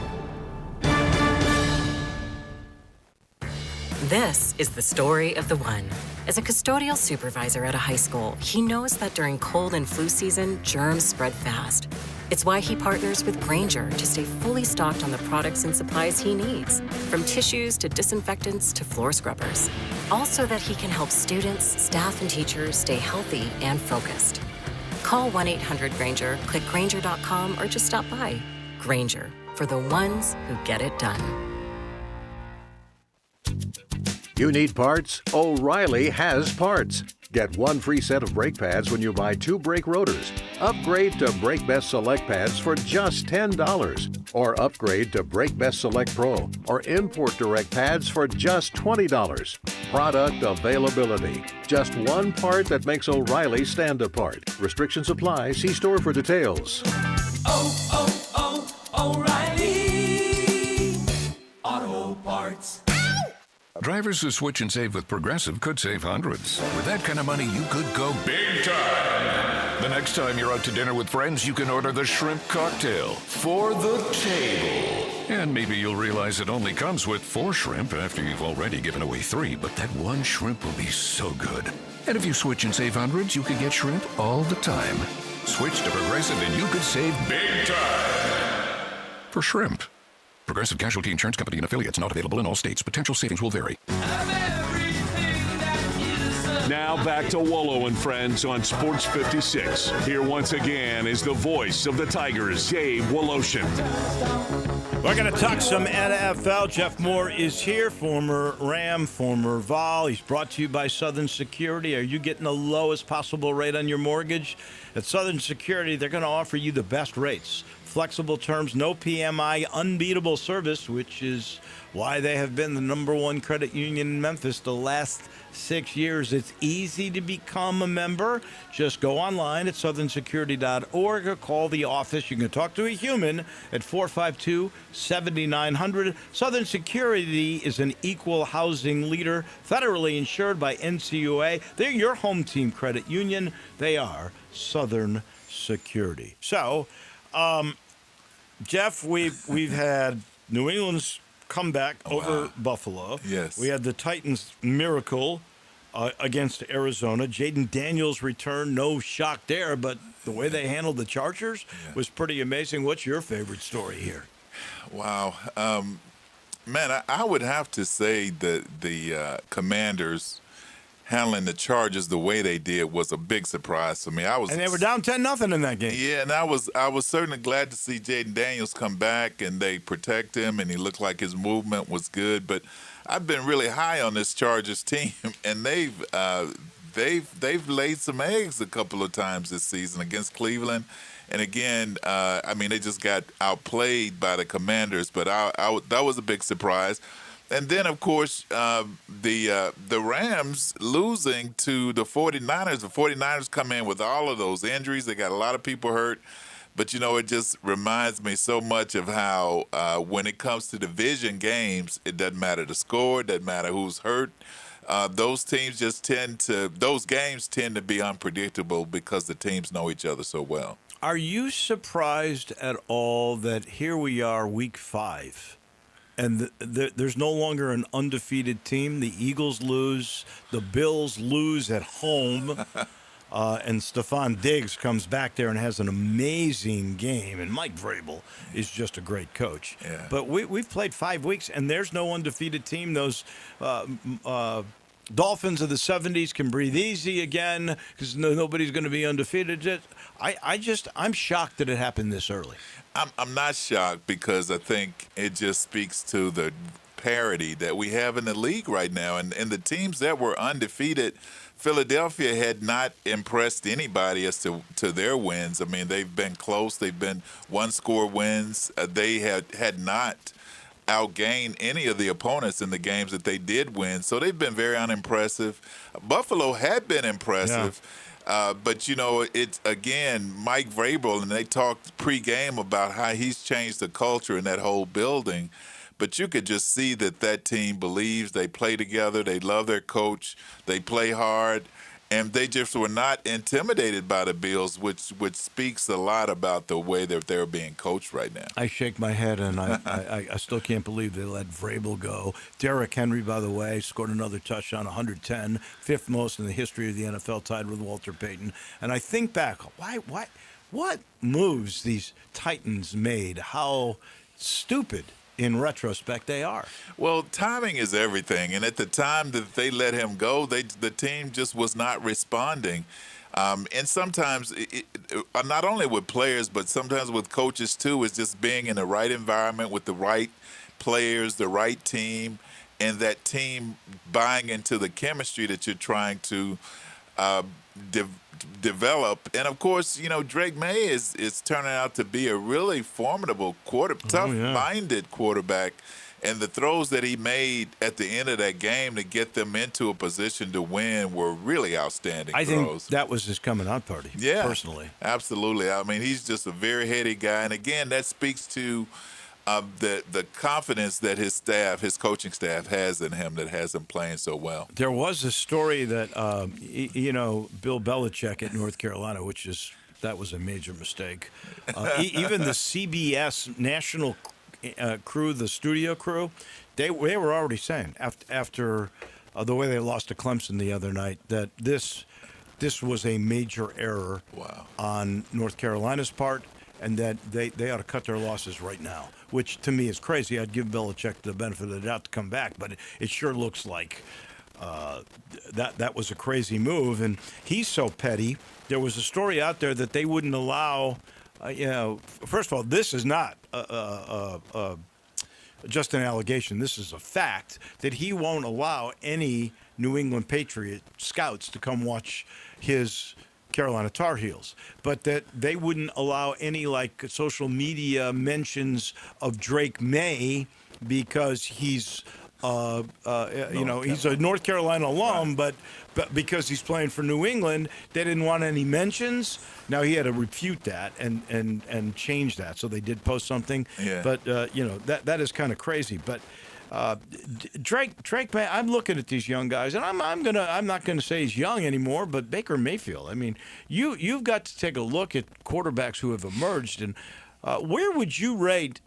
This is the story of the one. As a custodial supervisor at a high school, he knows that during cold and flu season, germs spread fast. It's why he partners with Grainger to stay fully stocked on the products and supplies he needs, from tissues to disinfectants to floor scrubbers. All so that he can help students, staff, and teachers stay healthy and focused. Call 1-800-GRAINGER, click Grainger.com, or just stop by. Grainger, for the ones who get it done. You need parts? O'Reilly has parts. Get one free set of brake pads when you buy 2 brake rotors. Upgrade to Brake Best Select pads for just $10. Or upgrade to Brake Best Select Pro or Import Direct pads for just $20. Product availability. Just one part that makes O'Reilly stand apart. Restrictions apply. See store for details. O'Reilly Auto Parts. Drivers who switch and save with Progressive could save hundreds. With that kind of money, you could go big time. The next time you're out to dinner with friends, you can order the shrimp cocktail for the table. And maybe you'll realize it only comes with 4 shrimp after you've already given away 3, but that one shrimp will be so good. And if you switch and save hundreds, you could get shrimp all the time. Switch to Progressive and you could save big time. For shrimp. Progressive Casualty Insurance Company and affiliates, not available in all states. Potential savings will vary. Now back to Wolo and Friends on Sports 56. Here once again is the voice of the Tigers, Dave Woloshin. We're going to talk some NFL. Jeff Moore is here, former Ram, former Vol. He's brought to you by Southern Security. Are you getting the lowest possible rate on your mortgage? At Southern Security, they're going to offer you the best rates. Flexible terms, no PMI, unbeatable service, which is why they have been the #1 credit union in Memphis the last 6 years. It's easy to become a member. Just go online at southernsecurity.org or call the office. You can talk to a human at 452-7900. Southern Security is an equal housing leader, federally insured by NCUA. They're your home team credit union. They are Southern Security. So, Jeff, we've had New England's comeback over Buffalo. Yes. We had the Titans' miracle against Arizona. Jaden Daniels' return, no shock there, but the way they handled the Chargers was pretty amazing. What's your favorite story here? Wow. Man, I would have to say that the Commanders handling the Chargers the way they did was a big surprise to me. And they were down 10-0 in that game. Yeah, and I was certainly glad to see Jaden Daniels come back and they protect him, and he looked like his movement was good. But I've been really high on this Chargers team, and they've laid some eggs a couple of times this season against Cleveland. And again, I mean, they just got outplayed by the Commanders, but that was a big surprise. And then, of course, the Rams losing to the 49ers. The 49ers come in with all of those injuries. They got a lot of people hurt. But, you know, it just reminds me so much of how when it comes to division games, it doesn't matter the score, it doesn't matter who's hurt. Those games tend to be unpredictable because the teams know each other so well. Are you surprised at all that here we are, week 5, and there's no longer an undefeated team? The Eagles lose, the Bills lose at home, and Stephon Diggs comes back there and has an amazing game, and Mike Vrabel is just a great coach. Yeah. But we've played 5 weeks, and there's no undefeated team. Those Dolphins of the 70s can breathe easy again because nobody's going to be undefeated. I'm shocked that it happened this early. I'm not shocked because I think it just speaks to the parity that we have in the league right now. And the teams that were undefeated Philadelphia had not impressed anybody as to their wins. I mean, they've been close. They've been one-score wins. They had not outgained any of the opponents in the games that they did win. So they've been very unimpressive. Buffalo had been impressive. Yeah. But, you know, it's, again, Mike Vrabel, and they talked pregame about how he's changed the culture in that whole building. But you could just see that team believes, they play together, they love their coach, they play hard, and they just were not intimidated by the Bills, which speaks a lot about the way that they're being coached right now. I shake my head, and I still can't believe they let Vrabel go. Derrick Henry, by the way, scored another touchdown, 110, fifth most in the history of the NFL, tied with Walter Payton. And I think back, what moves these Titans made? How stupid, in retrospect, they are. Well, timing is everything, and at the time that they let him go, the team just was not responding. And sometimes, not only with players, but sometimes with coaches too, is just being in the right environment with the right players, the right team, and that team buying into the chemistry that you're trying to develop. And of course, you know, Drake May is turning out to be a really formidable tough-minded quarterback. And the throws that he made at the end of that game to get them into a position to win were really outstanding throws. I think that was his coming out party, personally. Absolutely. I mean, he's just a very heady guy. And again, that speaks to the confidence that his coaching staff has in him that has him playing so well. There was a story that, Bill Belichick at North Carolina, that was a major mistake. Even the CBS national crew, the studio crew, they were already saying after the way they lost to Clemson the other night that this was a major error on North Carolina's part, and that they ought to cut their losses right now, which to me is crazy. I'd give Belichick the benefit of the doubt to come back, but it sure looks like that was a crazy move, and he's so petty. There was a story out there that they wouldn't allow. First of all, this is not just an allegation. This is a fact that he won't allow any New England Patriot scouts to come watch his Carolina Tar Heels, but that they wouldn't allow any social media mentions of Drake May because he's he's a North Carolina alum, but because he's playing for New England, they didn't want any mentions. Now he had to refute that and change that, so they did post something. Yeah. But that is kind of crazy. But Drake May, I'm looking at these young guys, and I'm not gonna say he's young anymore, but Baker Mayfield. I mean, you've got to take a look at quarterbacks who have emerged, and where would you rate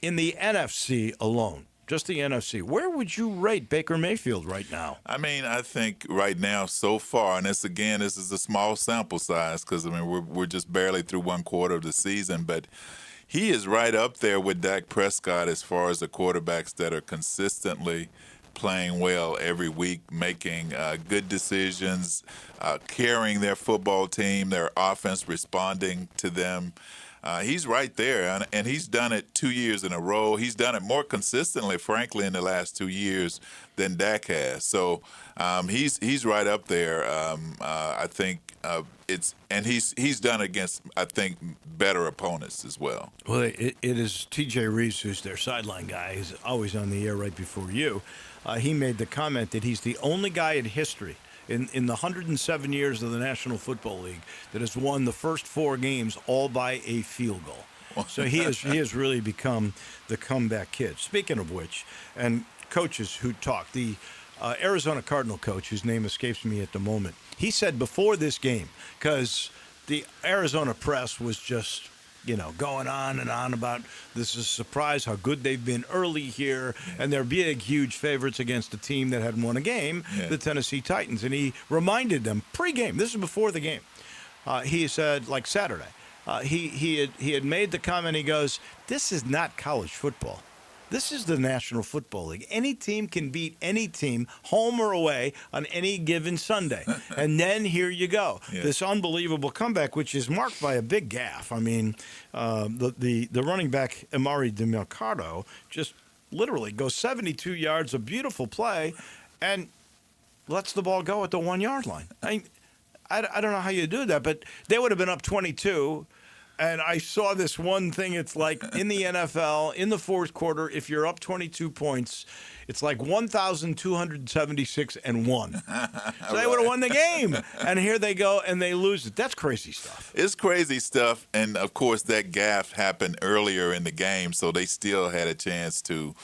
in the NFC alone? Just the NFC. Where would you rate Baker Mayfield right now? I mean, I think right now so far, and this is a small sample size because we're just barely through one quarter of the season, but he is right up there with Dak Prescott as far as the quarterbacks that are consistently playing well every week, making good decisions, carrying their football team, their offense responding to them. He's right there, and he's done it 2 years in a row. He's done it more consistently, frankly, in the last 2 years than Dak has. So he's right up there. I think he's done it against, I think, better opponents as well. Well, it is T.J. Reeves who's their sideline guy. He's always on the air right before you. He made the comment that he's the only guy in history in the 107 years of the National Football League that has won the first 4 games all by a field goal. So he has really become the comeback kid. Speaking of which, and coaches who talk, the Arizona Cardinal coach, whose name escapes me at the moment, he said before this game, because the Arizona press was just going on and on about this is a surprise how good they've been early here, and they're big, huge favorites against a team that hadn't won a game, the Tennessee Titans. And he reminded them pre-game, this is before the game, he said, Saturday, he had made the comment, he goes, this is not college football. This is the National Football League. Any team can beat any team, home or away, on any given Sunday. And then here you go. Yeah. This unbelievable comeback, which is marked by a big gaffe. I mean, the running back, Amari DeMarcado, just literally goes 72 yards, a beautiful play, and lets the ball go at the 1 yard line. I don't know how you do that, but they would have been up 22. And I saw this one thing. It's like in the NFL, in the fourth quarter, if you're up 22 points, it's like 1,276 and 1. So they would have won the game. And here they go, and they lose it. That's crazy stuff. It's crazy stuff. And, of course, that gaffe happened earlier in the game, so they still had a chance to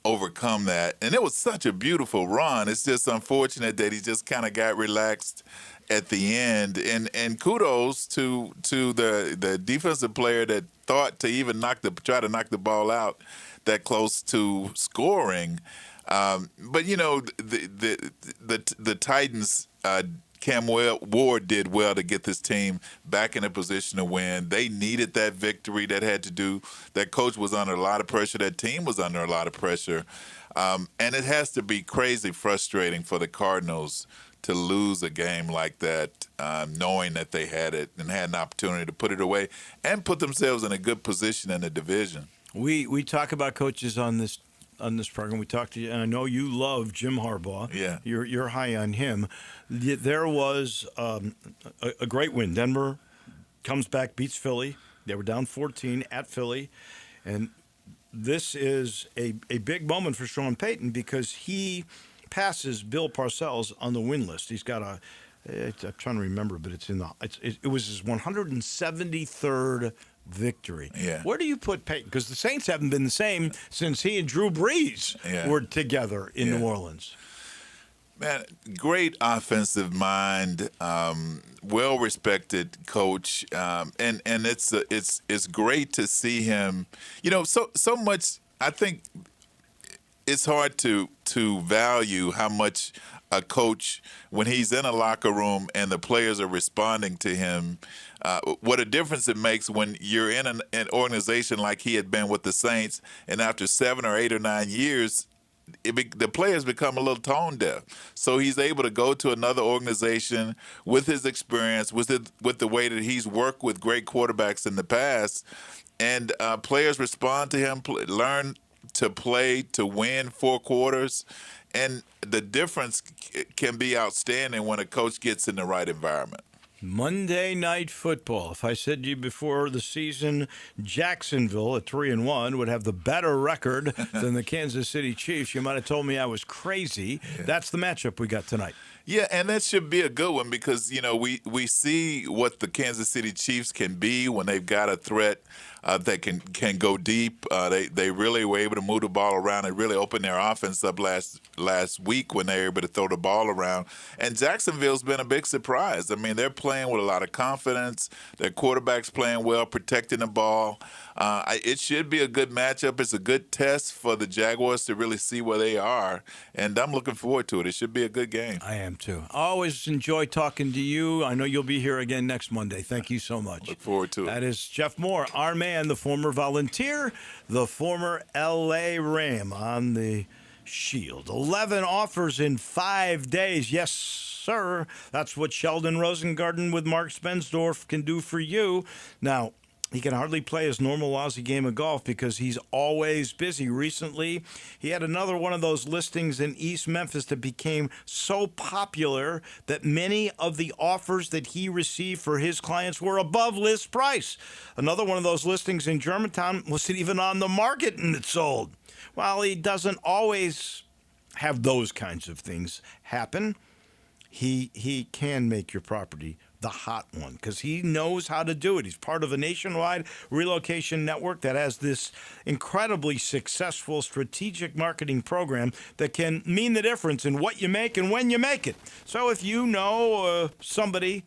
overcome that. And it was such a beautiful run. It's just unfortunate that he just kind of got relaxed at the end, and kudos to the defensive player that thought to even try to knock the ball out that close to scoring. But you know, the Titans, Cam Ward did well to get this team back in a position to win. They needed that victory. That coach was under a lot of pressure. That team was under a lot of pressure, and it has to be crazy frustrating for the Cardinals to lose a game like that, knowing that they had it and had an opportunity to put it away and put themselves in a good position in the division. We talk about coaches on this program. We talked to you, and I know you love Jim Harbaugh. Yeah, you're high on him. There was a great win. Denver comes back, beats Philly. They were down 14 at Philly, and this is a big moment for Sean Payton because he passes Bill Parcells on the win list. He's got I'm trying to remember, but it was his 173rd victory. Yeah. Where do you put Peyton? Because the Saints haven't been the same since he and Drew Brees were together in New Orleans. Man, great offensive mind, well-respected coach, and it's great to see him. You know, so much. I think it's hard to value how much a coach, when he's in a locker room and the players are responding to him, what a difference it makes when you're in an organization like he had been with the Saints, and after 7 or 8 or 9 years, the players become a little tone deaf. So he's able to go to another organization with his experience, with the way that he's worked with great quarterbacks in the past, and players respond to him, learn to play to win 4 quarters, and the difference can be outstanding when a coach gets in the right environment. Monday Night Football. If I said to you before the season, Jacksonville at 3-1 would have the better record than the Kansas City Chiefs, you might have told me I was crazy. Yeah. That's the matchup we got tonight. Yeah, and that should be a good one because, you know, we see what the Kansas City Chiefs can be when they've got a threat that can go deep. They really were able to move the ball around and really open their offense up last week when they were able to throw the ball around. And Jacksonville's been a big surprise. I mean, they're playing with a lot of confidence. Their quarterback's playing well, protecting the ball. It should be a good matchup. It's a good test for the Jaguars to really see where they are, and I'm looking forward to it. It should be a good game. I am too. I always enjoy talking to you. I know you'll be here again next Monday. Thank you so much. Look forward to it. That is Jeff Moore, our man, the former Volunteer, the former L.A. Ram on the Shield. 11 offers in 5 days. Yes, sir. That's what Sheldon Rosengarten with Mark Spensdorf can do for you. Now, he can hardly play his normal lousy game of golf because he's always busy. Recently, he had another one of those listings in East Memphis that became so popular that many of the offers that he received for his clients were above list price. Another one of those listings in Germantown wasn't even on the market and it sold. While he doesn't always have those kinds of things happen, he can make your property the hot one because he knows how to do it. He's part of a nationwide relocation network that has this incredibly successful strategic marketing program that can mean the difference in what you make and when you make it. So if you know somebody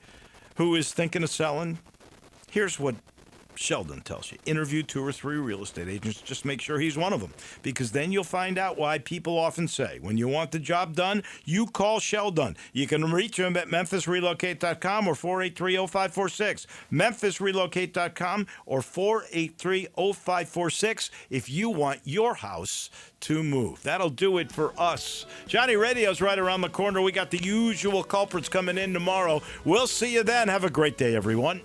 who is thinking of selling, here's what Sheldon tells you. Interview 2 or 3 real estate agents. Just make sure he's one of them. Because then you'll find out why people often say, when you want the job done, you call Sheldon. You can reach him at memphisrelocate.com or 483-0546. memphisrelocate.com or 483-0546 if you want your house to move. That'll do it for us. Johnny Radio's right around the corner. We got the usual culprits coming in tomorrow. We'll see you then. Have a great day, everyone.